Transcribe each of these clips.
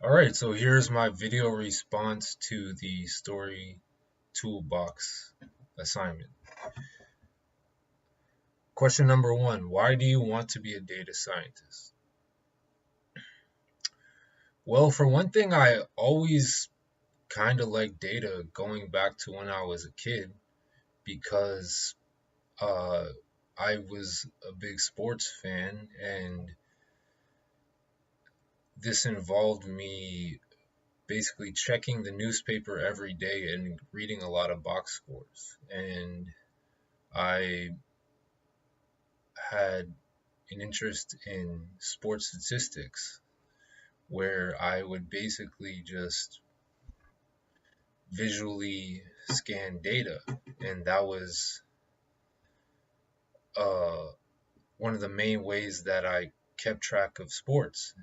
Alright, so here's my video response to the story toolbox assignment. Question number 1, why do you want to be a data scientist? Well, for one thing, I always kind of liked data going back to when I was a kid because uh, I was a big sports fan, and this involved me basically checking the newspaper every day and reading a lot of box scores. And I had an interest in sports statistics where I would basically just visually scan data. And that was uh, one of the main ways that I kept track of sports.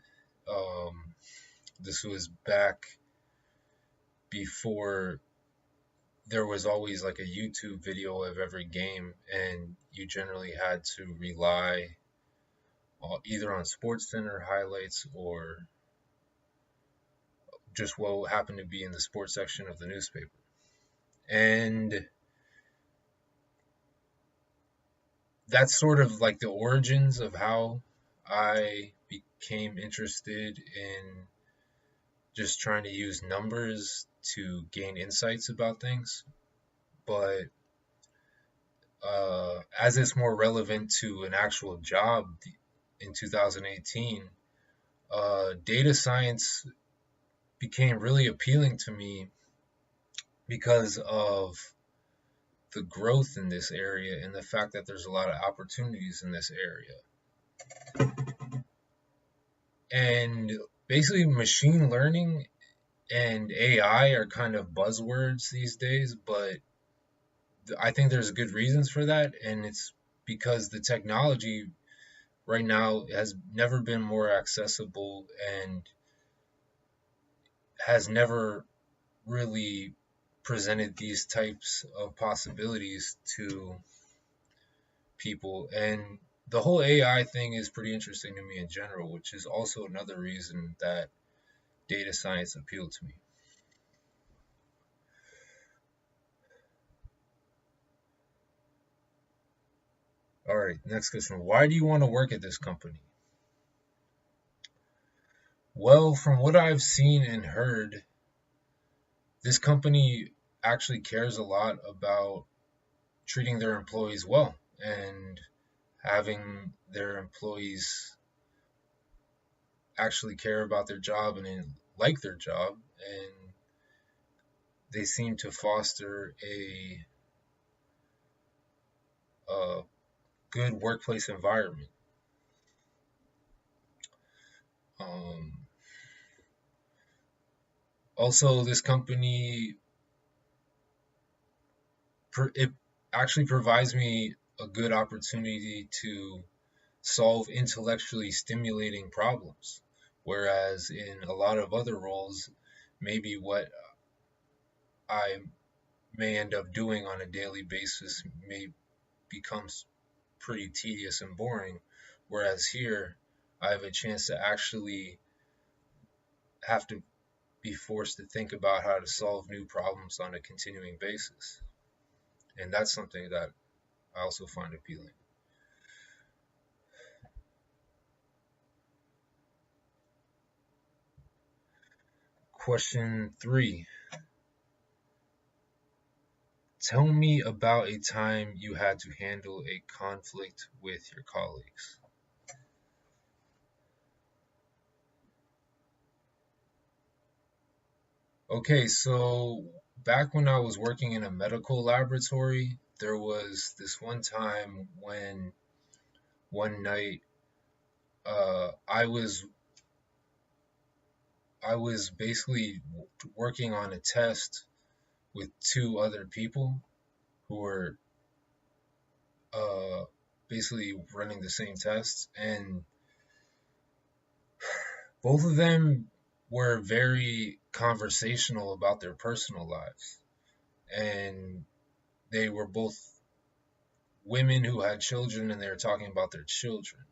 Um, this was back before there was always like a YouTube video of every game, and you generally had to rely either on Sports Center highlights or just what happened to be in the sports section of the newspaper. And that's sort of like the origins of how I became interested in just trying to use numbers to gain insights about things. But as it's more relevant to an actual job in 2018, data science became really appealing to me because of the growth in this area and the fact that there's a lot of opportunities in this area. And basically, machine learning and AI are kind of buzzwords these days, but I think there's good reasons for that. And it's because the technology right now has never been more accessible and has never really presented these types of possibilities to people. And the whole AI thing is pretty interesting to me in general, which is also another reason that data science appealed to me. All right, next question. Why do you want to work at this company? Well, from what I've seen and heard, this company actually cares a lot about treating their employees well and having their employees actually care about their job and like their job, and they seem to foster a good workplace environment. Um, Also, this company it actually provides me a good opportunity to solve intellectually stimulating problems, whereas in a lot of other roles, maybe what I may end up doing on a daily basis may becomes pretty tedious and boring, whereas here I have a chance to actually have to be forced to think about how to solve new problems on a continuing basis. And that's something that I also find appealing. Question 3. Tell me about a time you had to handle a conflict with your colleagues. Okay, so back when I was working in a medical laboratory, there was this one time when one night I was basically working on a test with two other people who were uh, basically running the same tests, and both of them were very conversational about their personal lives, and they were both women who had children, and they were talking about their children.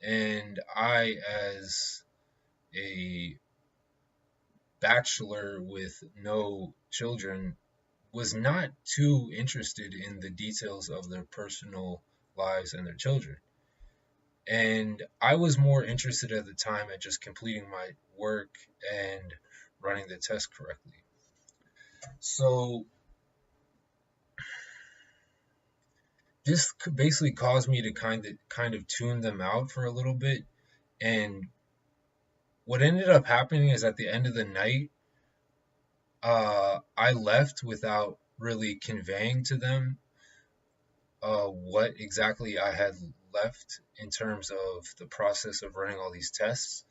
And I, as a bachelor with no children was not too interested in the details of their personal lives and their children. And I was more interested at the time at just completing my work and running the test correctly. So this basically caused me to kind of tune them out for a little bit. And what ended up happening is at the end of the night, I left without really conveying to them what exactly I had left in terms of the process of running all these tests.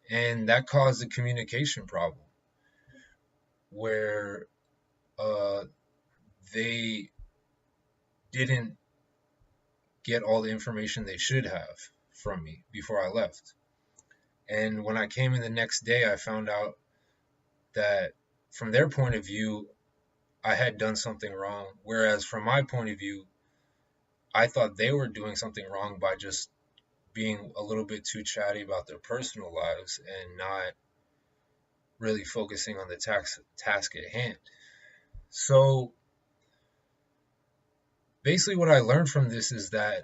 And that caused a communication problem where uh, they didn't get all the information they should have from me before I left. And when I came in the next day, I found out that from their point of view, I had done something wrong. Whereas from my point of view, I thought they were doing something wrong by just being a little bit too chatty about their personal lives and not really focusing on the task at hand. So basically, what I learned from this is that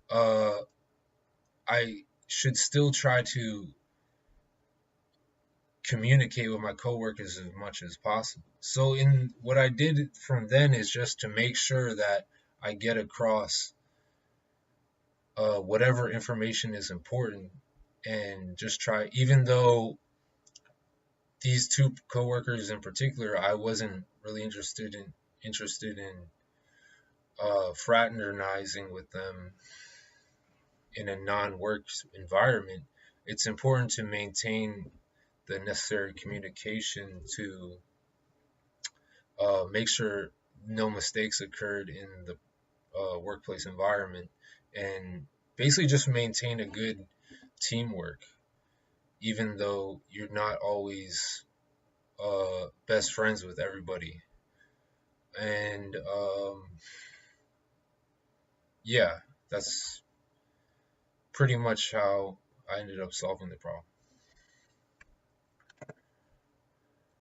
uh, I should still try to communicate with my coworkers as much as possible. So in what I did from then is just to make sure that I get across whatever information is important and just try, even though these two coworkers in particular, I wasn't really interested in fraternizing with them in a non-work environment. It's important to maintain the necessary communication to make sure no mistakes occurred in the workplace environment, and basically just maintain a good teamwork, even though you're not always best friends with everybody. And yeah, that's pretty much how I ended up solving the problem.